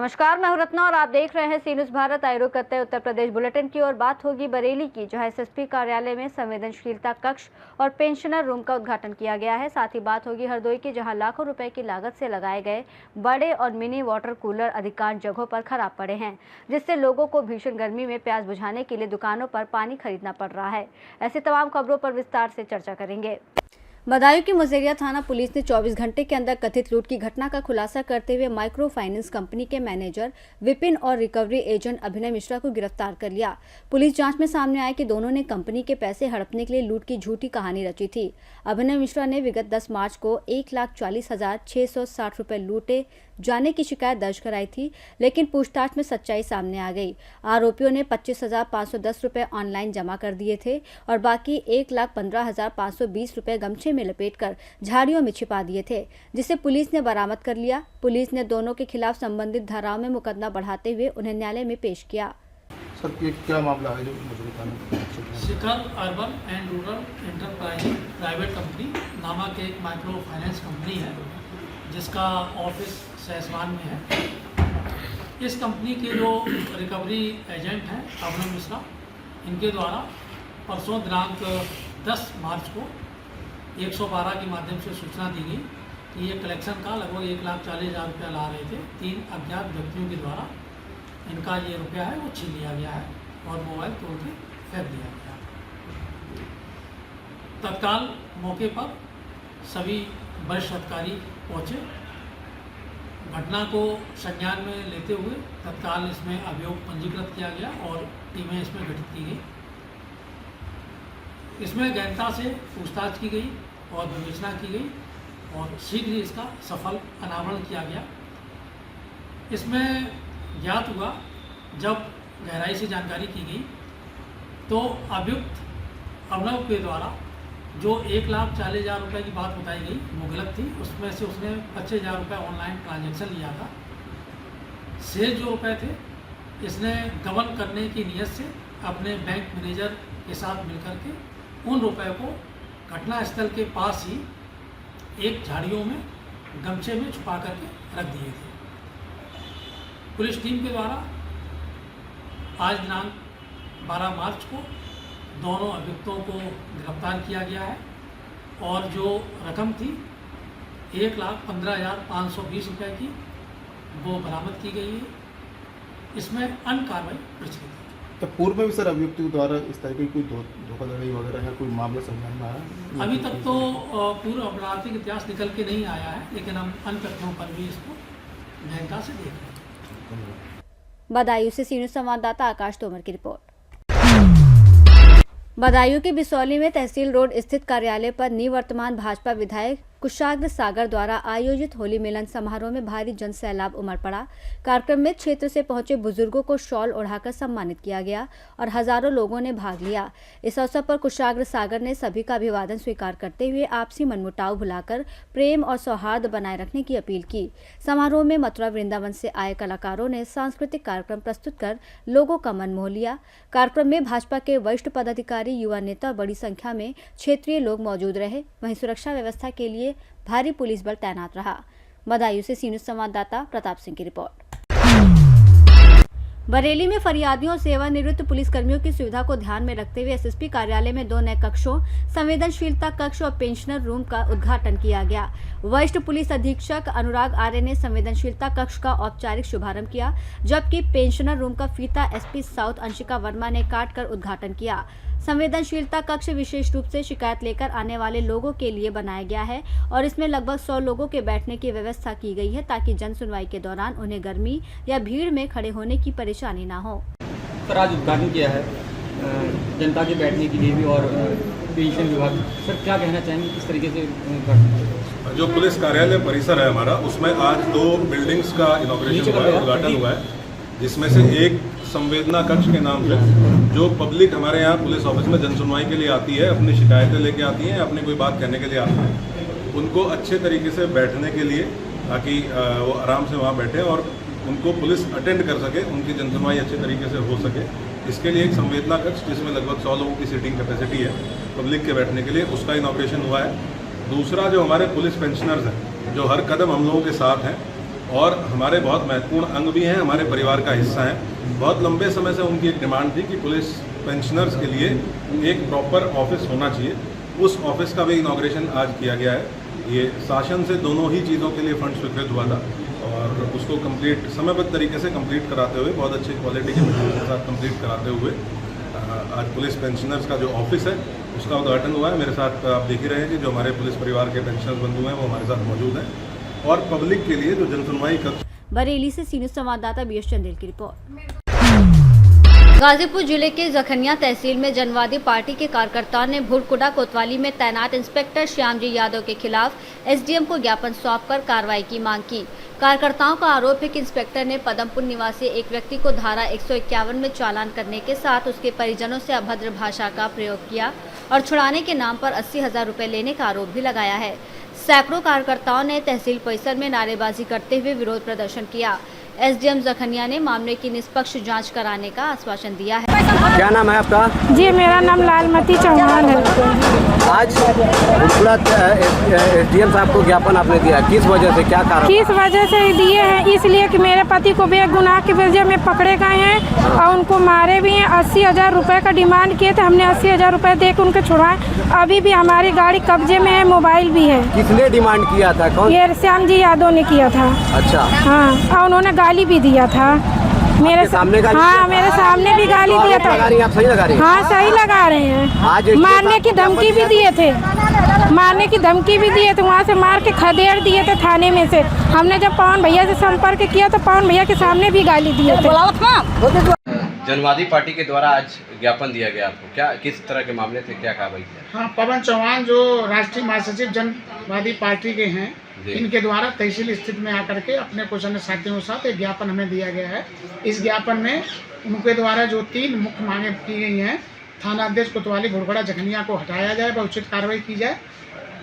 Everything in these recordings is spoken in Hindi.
नमस्कार, मैं हूं रत्ना और आप देख रहे हैं सी न्यूज़ भारत। आयोग करते हैं उत्तर प्रदेश बुलेटिन की और बात होगी बरेली की, जहां एसएसपी कार्यालय में संवेदनशीलता कक्ष और पेंशनर रूम का उद्घाटन किया गया है। साथ ही बात होगी हरदोई की, जहां लाखों रुपए की लागत से लगाए गए बड़े और मिनी वाटर कूलर अधिकांश जगहों पर खराब पड़े हैं, जिससे लोगों को भीषण गर्मी में प्यास बुझाने के लिए दुकानों पर पानी खरीदना पड़ रहा है। ऐसी तमाम खबरों पर विस्तार से चर्चा करेंगे। बदायूं की मुजेरिया थाना पुलिस ने 24 घंटे के अंदर कथित लूट की घटना का खुलासा करते हुए माइक्रो फाइनेंस कंपनी के मैनेजर विपिन और रिकवरी एजेंट अभिनय मिश्रा को गिरफ्तार कर लिया। पुलिस जांच में सामने आया कि दोनों ने कंपनी के पैसे हड़पने के लिए लूट की झूठी कहानी रची थी। अभिनय मिश्रा ने विगत 10 मार्च को 1,40,660 रुपए लूटे जाने की शिकायत दर्ज कराई थी, लेकिन पूछताछ में सच्चाई सामने आ गई। आरोपियों ने 25,510 रुपए ऑनलाइन जमा कर दिए थे और बाकी 1,15,520 रुपए गमछे में लपेटकर झाड़ियों में छिपा दिए थे, जिसे पुलिस ने बरामद कर लिया। पुलिस ने दोनों के खिलाफ संबंधित धाराओं में मुकदमा बढ़ाते हुए उन्हें न्यायालय में पेश किया। सर, क्या मामला है जो मुझे बताना? Shikhar urban and rural enterprising private company नामक एक माइक्रो फाइनेंस कंपनी है, जिसका ऑफिस सहसवान में है। इस कंपनी के जो रिकवरी एजेंट हैं अभिनव मिश्रा, इनके द्वारा परसों दिनांक 10 मार्च को 112 के माध्यम से सूचना दी गई कि ये कलेक्शन का लगभग 1,40,000 रुपया ला रहे थे। 3 अज्ञात व्यक्तियों के द्वारा इनका ये रुपया है वो छीन लिया गया है और मोबाइल तोड़ के फेंक दिया गया। तत्काल मौके पर सभी वरिष्ठ अधिकारी पहुँचे। घटना को संज्ञान में लेते हुए तत्काल इसमें अभियोग पंजीकृत किया गया और टीमें इसमें गठित की गई। इसमें गहनता से पूछताछ की गई और विवेचना की गई और शीघ्र ही इसका सफल अनावरण किया गया। इसमें ज्ञात हुआ, जब गहराई से जानकारी की गई तो अभियुक्त अभिनव के द्वारा जो 1,40,000 रुपये की बात बताई गई वो गलत थी। उसमें से उसने 25,000 रुपये ऑनलाइन ट्रांजैक्शन लिया था। शेष जो रुपए थे इसने गबन करने की नीयत से अपने बैंक मैनेजर के साथ मिलकर के उन रुपए को घटनास्थल के पास ही एक झाड़ियों में गमछे में छुपा करके रख दिए थे। पुलिस टीम के द्वारा आज दिनांक 12 मार्च को दोनों अभियुक्तों को गिरफ्तार किया गया है और जो रकम थी 1,15,520 रुपये की वो बरामद की गई है। इसमें अन्य कार्रवाई प्रचलित है। तो पूर्व में भी सर अभियुक्तों द्वारा इस तरह की कोई धोखाधड़ी वगैरह है, कोई मामला सामने में आया? अभी तक तो पूर्व आपराधिक इतिहास निकल के नहीं आया है, लेकिन हम अन्य तथ्यों पर भी इसको गहनता से देख रहे हैं। बदायूं से सी न्यूज़ संवाददाता आकाश तोमर की रिपोर्ट। बदायूं के बिसौली में तहसील रोड स्थित कार्यालय पर निवर्तमान भाजपा विधायक कुशाग्र सागर द्वारा आयोजित होली मिलन समारोह में भारी जन सैलाब उमड़ पड़ा। कार्यक्रम में क्षेत्र से पहुंचे बुजुर्गों को शॉल ओढ़ाकर सम्मानित किया गया और हजारों लोगों ने भाग लिया। इस अवसर पर कुशाग्र सागर ने सभी का अभिवादन स्वीकार करते हुए आपसी मनमुटाव भुलाकर प्रेम और सौहार्द बनाए रखने की अपील की। समारोह में मथुरा वृंदावन से आए कलाकारों ने सांस्कृतिक कार्यक्रम प्रस्तुत कर लोगों का मन मोह लिया। कार्यक्रम में भाजपा के वरिष्ठ पदाधिकारी, युवा नेता और बड़ी संख्या में क्षेत्रीय लोग मौजूद रहे। वहीं सुरक्षा व्यवस्था के लिए भारी पुलिस बल तैनात रहा। बदायूं से सी न्यूज़ संवाददाता प्रताप सिंह की रिपोर्ट। बरेली में फरियादियों और सेवानिवृत्त पुलिसकर्मियों की सुविधा को ध्यान में रखते हुए एसएसपी कार्यालय में 2 नए कक्षों, संवेदनशीलता कक्ष और पेंशनर रूम का उद्घाटन किया गया। वरिष्ठ पुलिस अधीक्षक अनुराग आर्य ने संवेदनशीलता कक्ष का औपचारिक शुभारंभ किया, जबकि पेंशनर रूम का फीता एसपी साउथ अंशिका वर्मा ने काट कर उद्घाटन किया। संवेदनशीलता कक्ष विशेष रूप से शिकायत लेकर आने वाले लोगों के लिए बनाया गया है और इसमें लगभग 100 लोगों के बैठने की व्यवस्था की गई है, ताकि जन सुनवाई के दौरान उन्हें गर्मी या भीड़ में खड़े होने की परेशानी न हो। सर, आज उद्घाटन किया है जनता के बैठने के लिए भी और पेंशन विभाग। सर, क्या कहना चाहेंगे, किस तरीके से? जो पुलिस कार्यालय परिसर है हमारा, उसमें आज 2 बिल्डिंग्स का इनॉग्रेशन हुआ है, उद्घाटन हुआ है, जिसमें से एक संवेदना कक्ष के नाम से जो पब्लिक हमारे यहाँ पुलिस ऑफिस में जनसुनवाई के लिए आती है, अपनी शिकायतें लेके आती हैं, अपनी कोई बात कहने के लिए आती है, उनको अच्छे तरीके से बैठने के लिए, ताकि वो आराम से वहाँ बैठे और उनको पुलिस अटेंड कर सके, उनकी जनसुनवाई अच्छे तरीके से हो सके। इसके लिए एक संवेदना कक्ष, जिसमें लगभग 100 लोगों की सीटिंग कैपेसिटी है पब्लिक के बैठने के लिए, उसका इनॉग्रेशन हुआ है। दूसरा, जो हमारे पुलिस पेंशनर्स हैं जो हर कदम हम लोगों के साथ हैं, और हमारे बहुत महत्वपूर्ण अंग भी हैं, हमारे परिवार का हिस्सा हैं। बहुत लंबे समय से उनकी एक डिमांड थी कि पुलिस पेंशनर्स के लिए एक प्रॉपर ऑफिस होना चाहिए। उस ऑफिस का भी इनॉग्रेशन आज किया गया है। ये शासन से दोनों ही चीज़ों के लिए फंड स्वीकृत हुआ था और उसको कंप्लीट समयबद्ध तरीके से कंप्लीट कराते हुए, बहुत अच्छी क्वालिटी के मटेरियल के साथ कंप्लीट कराते हुए आज पुलिस पेंशनर्स का जो ऑफिस है उसका उद्घाटन हुआ है। मेरे साथ आप देख ही रहे हैं कि जो हमारे पुलिस परिवार के पेंशनर्स बंधु हैं वो हमारे साथ मौजूद हैं और पब्लिक के लिए जो जनसुनवाई कक्ष। बरेली से सीनियर संवाददाता बीएस चंदेल की रिपोर्ट। गाजीपुर जिले के जखनिया तहसील में जनवादी पार्टी के कार्यकर्ताओं ने भुरकुडा कोतवाली में तैनात इंस्पेक्टर श्यामजी यादव के खिलाफ एसडीएम को ज्ञापन सौंपकर कार्रवाई की मांग की। कार्यकर्ताओं का आरोप है कि इंस्पेक्टर ने पदमपुर निवासी एक व्यक्ति को धारा 151 में चालान करने के साथ उसके परिजनों से अभद्र भाषा का प्रयोग किया और छुड़ाने के नाम पर 80,000 रुपए लेने का आरोप भी लगाया है। सैकड़ों कार्यकर्ताओं ने तहसील परिसर में नारेबाजी करते हुए विरोध प्रदर्शन किया। एसडीएम जखनिया ने मामले की निष्पक्ष जांच कराने का आश्वासन दिया है। क्या नाम है आपका? जी, मेरा नाम लालमती चौहान है। आज एसडीएम साहब को ज्ञापन आपने दिया, किस वजह से, क्या कारण? किस वजह से दिए हैं? इसलिए कि मेरे पति को बेगुनाह की वजह में पकड़े गए हैं और उनको मारे भी हैं। 80,000 रुपये का डिमांड किए थे, हमने 80,000 रुपये दे के उनके छुड़ाए। अभी भी हमारी गाड़ी कब्जे में है, मोबाइल भी है। किसने डिमांड किया था? कौन? ये श्यामजी यादव ने किया था। अच्छा। हाँ, और उन्होंने गाली भी दिया था मेरे सामने। हाँ, मेरे सामने भी गाली दिया था। आप सही लगा रही हैं? हाँ, सही लगा रहे हैं। आज मारने की धमकी भी दिए थे, मारने की धमकी भी दिए थे। वहाँ से मार के खदेड़ दिए थे थाने में से। हमने जब पवन भैया से संपर्क किया तो पवन भैया के सामने भी गाली दिए थे। जनवादी पार्टी के द्वारा आज ज्ञापन दिया गया आपको, क्या किस तरह के मामले थे, क्या कार्रवाई किया? हाँ, पवन चौहान जो राष्ट्रीय महासचिव जनवादी पार्टी के हैं, इनके द्वारा तहसील स्थित में आकर के अपने कुछ अन्य साथियों के साथ एक ज्ञापन हमें दिया गया है। इस ज्ञापन में उनके द्वारा जो 3 मुख्य मांगे की गई हैं, थाना अध्यक्ष कोतवाली भुरकुडा जखनिया को हटाया जाए व उचित कार्रवाई की जाए।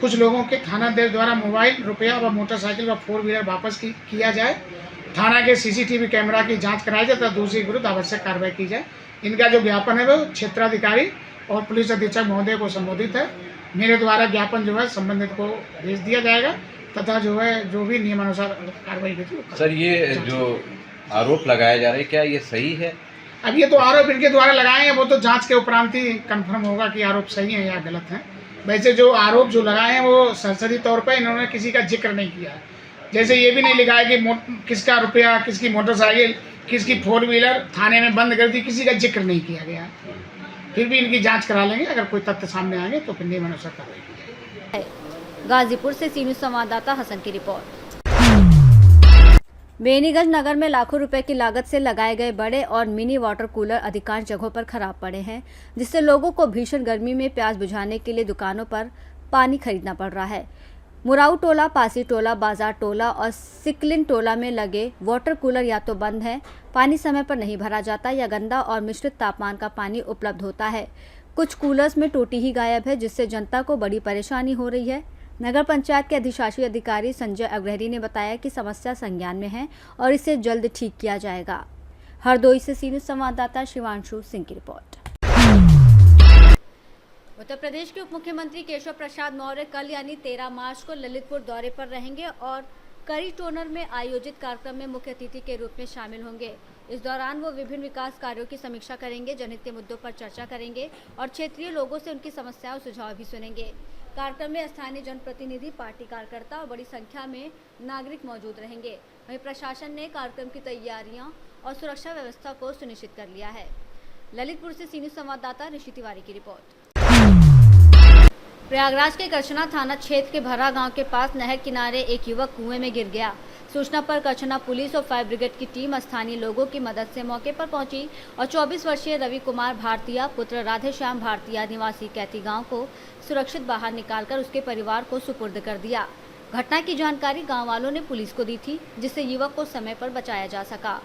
कुछ लोगों के थाना अध्यक्ष द्वारा मोबाइल, रुपया व मोटरसाइकिल व 4 व्हीलर वापस किया जाए। थाना के सीसीटीवी कैमरा की जांच कराई जाए तथा दूसरे के विरुद्ध आवश्यक कार्रवाई की जाए। इनका जो ज्ञापन है वो क्षेत्राधिकारी और पुलिस अधीक्षक महोदय को संबोधित है। मेरे द्वारा ज्ञापन जो है संबंधित को भेज दिया जाएगा तथा जो है जो भी नियमानुसार कार्रवाई होगी। सर, ये जो आरोप लगाया जा रहा है, क्या ये सही है? अब ये तो आरोप इनके द्वारा लगाए हैं, वो तो जांच के उपरांत ही कंफर्म होगा कि आरोप सही है या गलत है। वैसे जो आरोप जो लगाए हैं वो सरसरी तौर पर इन्होंने किसी का जिक्र नहीं किया है। जैसे ये भी नहीं लिखा है कि किसका रुपया, किसकी मोटरसाइकिल, किसकी 4 व्हीलर थाने में बंद कर दी, किसी का जिक्र नहीं किया गया। फिर भी इनकी जांच करा लेंगे, अगर कोई तथ्य सामने आएंगे तो फिर नियमानुसार कार्रवाई की जाएगी। गाजीपुर से सीनियर संवाददाता हसन की रिपोर्ट। बेनीगंज नगर में लाखों रुपए की लागत से लगाए गए बड़े और मिनी वाटर कूलर अधिकांश जगहों पर खराब पड़े हैं, जिससे लोगों को भीषण गर्मी में प्यास बुझाने के लिए दुकानों पर पानी खरीदना पड़ रहा है। मुराऊ टोला, पासी टोला, बाजार टोला और सिकलिन टोला में लगे वाटर कूलर या तो बंद हैं, पानी समय पर नहीं भरा जाता या गंदा और मिश्रित तापमान का पानी उपलब्ध होता है। कुछ कूलर्स में टोटी ही गायब है, जिससे जनता को बड़ी परेशानी हो रही है। नगर पंचायत के अधिशासी अधिकारी संजय अग्रहरी ने बताया कि समस्या संज्ञान में है और इसे जल्द ठीक किया जाएगा। हरदोई से सीनियर संवाददाता शिवांशु सिंह की रिपोर्ट। उत्तर प्रदेश के उप मुख्यमंत्री केशव प्रसाद मौर्य कल यानी 13 मार्च को ललितपुर दौरे पर रहेंगे और करी टोनर में आयोजित कार्यक्रम में मुख्य अतिथि के रूप में शामिल होंगे। इस दौरान वो विभिन्न विकास कार्यों की समीक्षा करेंगे, जनहित के मुद्दों पर चर्चा करेंगे और क्षेत्रीय लोगों से उनकी समस्याओं और सुझाव भी सुनेंगे। कार्यक्रम में स्थानीय जनप्रतिनिधि, पार्टी कार्यकर्ता और बड़ी संख्या में नागरिक मौजूद रहेंगे। वहीं प्रशासन ने कार्यक्रम की तैयारियां और सुरक्षा व्यवस्था को सुनिश्चित कर लिया है। ललितपुर से सीनियर संवाददाता ऋषि तिवारी की रिपोर्ट। प्रयागराज के करछना थाना क्षेत्र के भरा गांव के पास नहर किनारे एक युवक कुएं में गिर गया। सूचना पर करछना पुलिस और फायर ब्रिगेड की टीम स्थानीय लोगों की मदद से मौके पर पहुंची और 24 वर्षीय रवि कुमार भारतीय पुत्र राधेश्याम भारतीय निवासी कैती गांव को सुरक्षित बाहर निकालकर उसके परिवार को सुपुर्द कर दिया। घटना की जानकारी गाँव वालों ने पुलिस को दी थी, जिससे युवक को समय पर बचाया जा सका।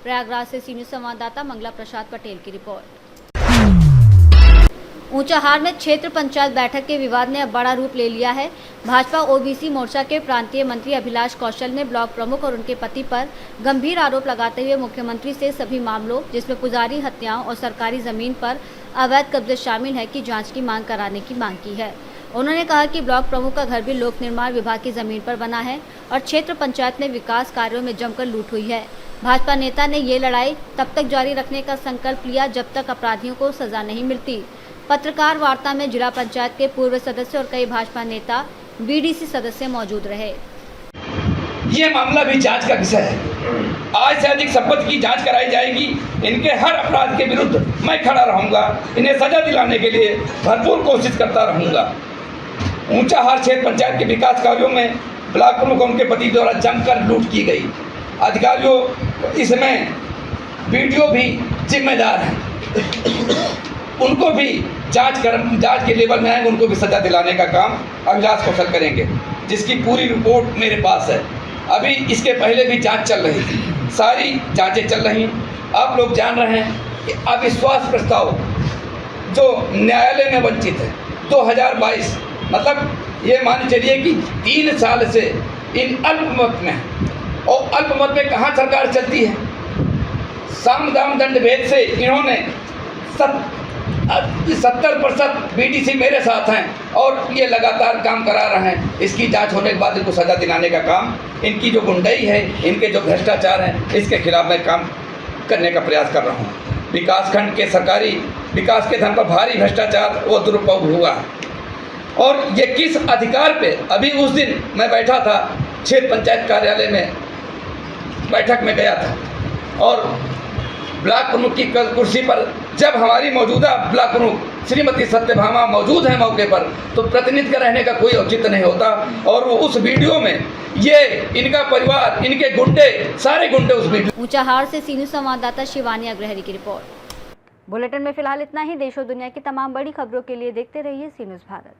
प्रयागराज से सीनियर संवाददाता मंगला प्रसाद पटेल की रिपोर्ट। ऊंचाहार में क्षेत्र पंचायत बैठक के विवाद ने अब बड़ा रूप ले लिया है। भाजपा ओबीसी मोर्चा के प्रांतीय मंत्री अभिलाष कौशल ने ब्लॉक प्रमुख और उनके पति पर गंभीर आरोप लगाते हुए मुख्यमंत्री से सभी मामलों, जिसमें पुजारी हत्याओं और सरकारी जमीन पर अवैध कब्जे शामिल है, की जांच की मांग कराने की मांग की है। उन्होंने कहा कि ब्लॉक प्रमुख का घर भी लोक निर्माण विभाग की जमीन पर बना है और क्षेत्र पंचायत में विकास कार्यों में जमकर लूट हुई है। भाजपा नेता ने ये लड़ाई तब तक जारी रखने का संकल्प लिया जब तक अपराधियों को सजा नहीं मिलती। पत्रकार वार्ता में जिला पंचायत के पूर्व सदस्य और कई भाजपा नेता, बीडीसी सदस्य मौजूद रहे। ये मामला भी जांच का विषय है। आज से अधिक संपत्ति की जांच कराई जाएगी। इनके हर अपराध के विरुद्ध मैं खड़ा रहूंगा। इन्हें सजा दिलाने के लिए भरपूर कोशिश करता रहूंगा। ऊंचाहार क्षेत्र पंचायत के विकास कार्यों में ब्लॉक प्रमुख उनके पति द्वारा जमकर लूट की गई। अधिकारियों इसमें वीडियो भी जिम्मेदार हैं। उनको भी जांच के लेवल में आएंगे, उनको भी सजा दिलाने का काम अविनाश कौशल करेंगे, जिसकी पूरी रिपोर्ट मेरे पास है। अभी इसके पहले भी जांच चल रही थी, सारी जांचें चल रही। आप लोग जान रहे हैं कि अविश्वास प्रस्ताव जो न्यायालय में वंचित है 2022, मतलब ये मान चलिए कि 3 साल से इन अल्पमत में, और अल्पमत में कहाँ सरकार चलती है। साम दाम दंड भेद से इन्होंने 70% बीडीसी मेरे साथ हैं और ये लगातार काम करा रहे हैं। इसकी जांच होने के बाद इनको सजा दिलाने का काम, इनकी जो गुंडई है, इनके जो भ्रष्टाचार हैं, इसके खिलाफ मैं काम करने का प्रयास कर रहा हूँ। विकास खंड के सरकारी विकास के धन पर भारी भ्रष्टाचार व दुरुपयोग हुआ है। और ये किस अधिकार पे, अभी उस दिन मैं बैठा था क्षेत्र पंचायत कार्यालय में, बैठक में गया था और ब्लॉक प्रमुख की कुर्सी पर जब हमारी मौजूदा ब्लॉक प्रमुख श्रीमती सत्यभामा मौजूद है मौके पर, तो प्रतिनिधि का रहने का कोई औचित्य नहीं होता। और वो उस वीडियो में ये इनका परिवार, इनके गुंडे, सारे गुंडे उस वीडियो। ऊंचाहार से सीनियर संवाददाता शिवानी अग्रहरी की रिपोर्ट। बुलेटिन में फिलहाल इतना ही। देश और दुनिया की तमाम बड़ी खबरों के लिए देखते रहिए सी न्यूज़ भारत।